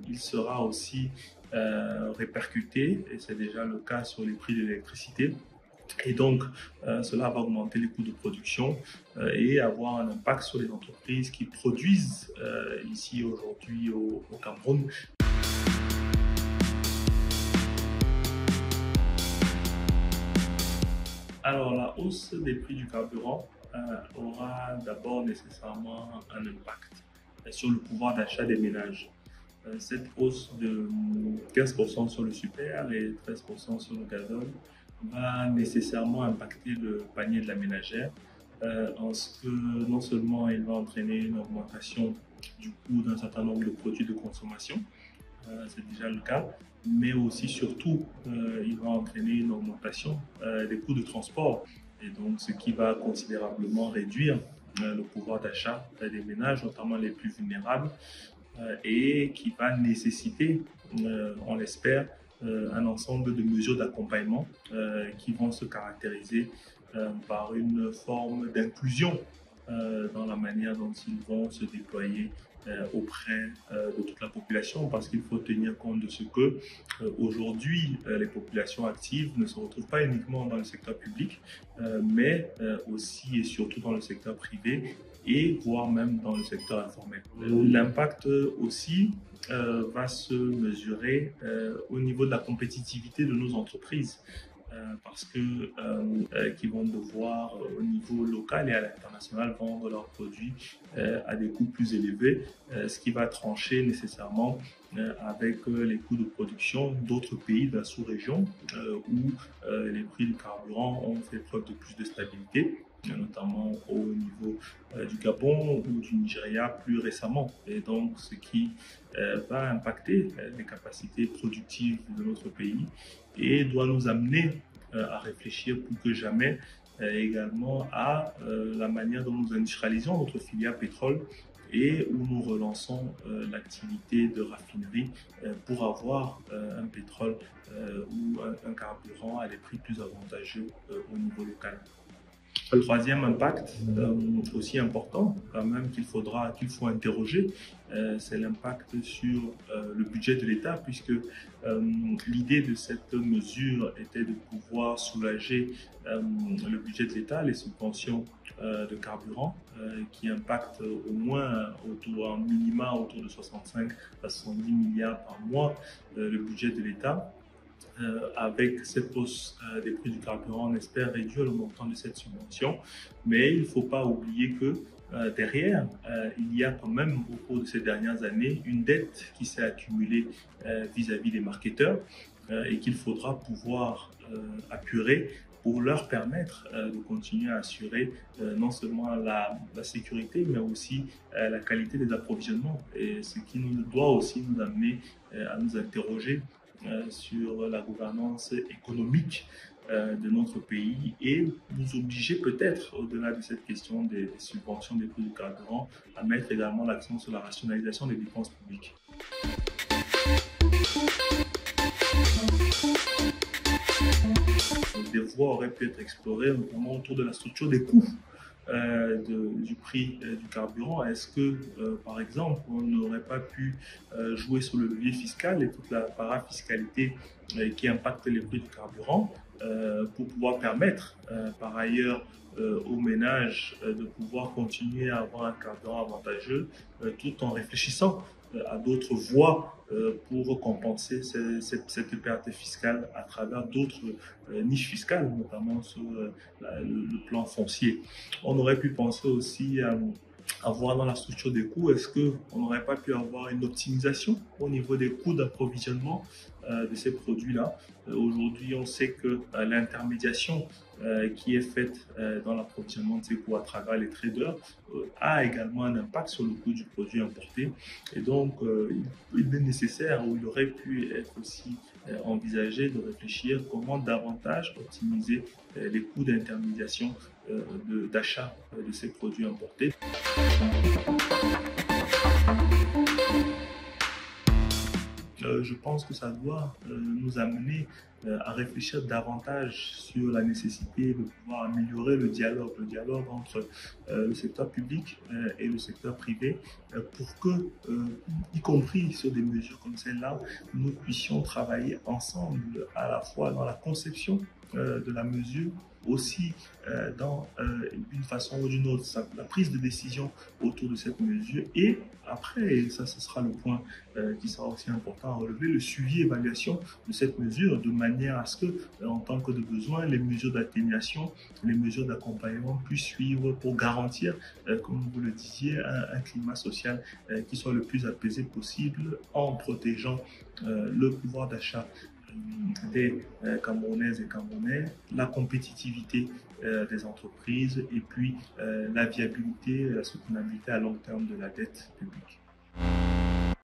Il sera aussi répercuté, et c'est déjà le cas sur les prix de l'électricité. Et donc, cela va augmenter les coûts de production et avoir un impact sur les entreprises qui produisent ici aujourd'hui au Cameroun. Alors, la hausse des prix du carburant aura d'abord nécessairement un impact sur le pouvoir d'achat des ménages. Cette hausse de 15% sur le super et 13% sur le gazole va nécessairement impacter le panier de la ménagère, en ce que non seulement il va entraîner une augmentation du coût d'un certain nombre de produits de consommation, c'est déjà le cas, mais aussi surtout il va entraîner une augmentation des coûts de transport, et donc ce qui va considérablement réduire le pouvoir d'achat des ménages, notamment les plus vulnérables, et qui va nécessiter, on l'espère, un ensemble de mesures d'accompagnement qui vont se caractériser par une forme d'inclusion dans la manière dont ils vont se déployer auprès de toute la population, parce qu'il faut tenir compte de ce que aujourd'hui les populations actives ne se retrouvent pas uniquement dans le secteur public, mais aussi et surtout dans le secteur privé et voire même dans le secteur informel. L'impact aussi va se mesurer au niveau de la compétitivité de nos entreprises, parce que qui vont devoir au niveau local et à l'international vendre leurs produits à des coûts plus élevés, ce qui va trancher nécessairement avec les coûts de production d'autres pays de la sous-région où les prix du carburant ont fait preuve de plus de stabilité, notamment au niveau du Gabon ou du Nigeria plus récemment. Et donc, ce qui va impacter les capacités productives de notre pays et doit nous amener à réfléchir plus que jamais également à la manière dont nous industrialisons notre filière pétrole et où nous relançons l'activité de raffinerie pour avoir un pétrole ou un carburant à des prix plus avantageux au niveau local. Le troisième impact, aussi important quand même qu'il faut interroger, c'est l'impact sur le budget de l'État, puisque l'idée de cette mesure était de pouvoir soulager le budget de l'État, les subventions de carburant qui impactent au moins en minima autour de 65 à 70 milliards par mois le budget de l'État. Avec cette hausse des prix du carburant, on espère réduire le montant de cette subvention, mais il ne faut pas oublier que derrière, il y a quand même au cours de ces dernières années une dette qui s'est accumulée vis-à-vis des marketeurs et qu'il faudra pouvoir apurer pour leur permettre de continuer à assurer non seulement la sécurité, mais aussi la qualité des approvisionnements, et ce qui doit aussi nous amener à nous interroger sur la gouvernance économique de notre pays et nous obliger peut-être, au-delà de cette question des subventions des prix du carburant, à mettre également l'accent sur la rationalisation des dépenses publiques. Des voies auraient pu être explorées, notamment autour de la structure des coûts du prix du carburant. Est-ce que, par exemple, on n'aurait pas pu jouer sur le levier fiscal et toute la parafiscalité qui impacte les prix du carburant pour pouvoir permettre, par ailleurs, aux ménages de pouvoir continuer à avoir un carburant avantageux tout en réfléchissant à d'autres voies pour compenser cette perte fiscale à travers d'autres niches fiscales, notamment sur le plan foncier. On aurait pu penser aussi à voir dans la structure des coûts, est-ce qu'on n'aurait pas pu avoir une optimisation au niveau des coûts d'approvisionnement de ces produits-là. Aujourd'hui, on sait que l'intermédiation qui est faite dans l'approvisionnement de ces coûts à travers les traders a également un impact sur le coût du produit importé. Et donc, il est nécessaire, ou il aurait pu être aussi envisagé de réfléchir comment davantage optimiser les coûts d'intermédiation d'achat de ces produits importés. je pense que ça doit nous amener à réfléchir davantage sur la nécessité de pouvoir améliorer le dialogue entre le secteur public et le secteur privé, pour que, y compris sur des mesures comme celle-là, nous puissions travailler ensemble à la fois dans la conception de la mesure, aussi dans une façon ou d'une autre, la prise de décision autour de cette mesure, et après, et ça ce sera le point qui sera aussi important à relever, le suivi et évaluation de cette mesure, de manière à ce que, en tant que de besoin, les mesures d'atténuation, les mesures d'accompagnement puissent suivre pour garantir, comme vous le disiez, un climat social qui soit le plus apaisé possible, en protégeant le pouvoir d'achat des Camerounaises et Camerounais, la compétitivité des entreprises, et puis la viabilité, la soutenabilité à long terme de la dette publique.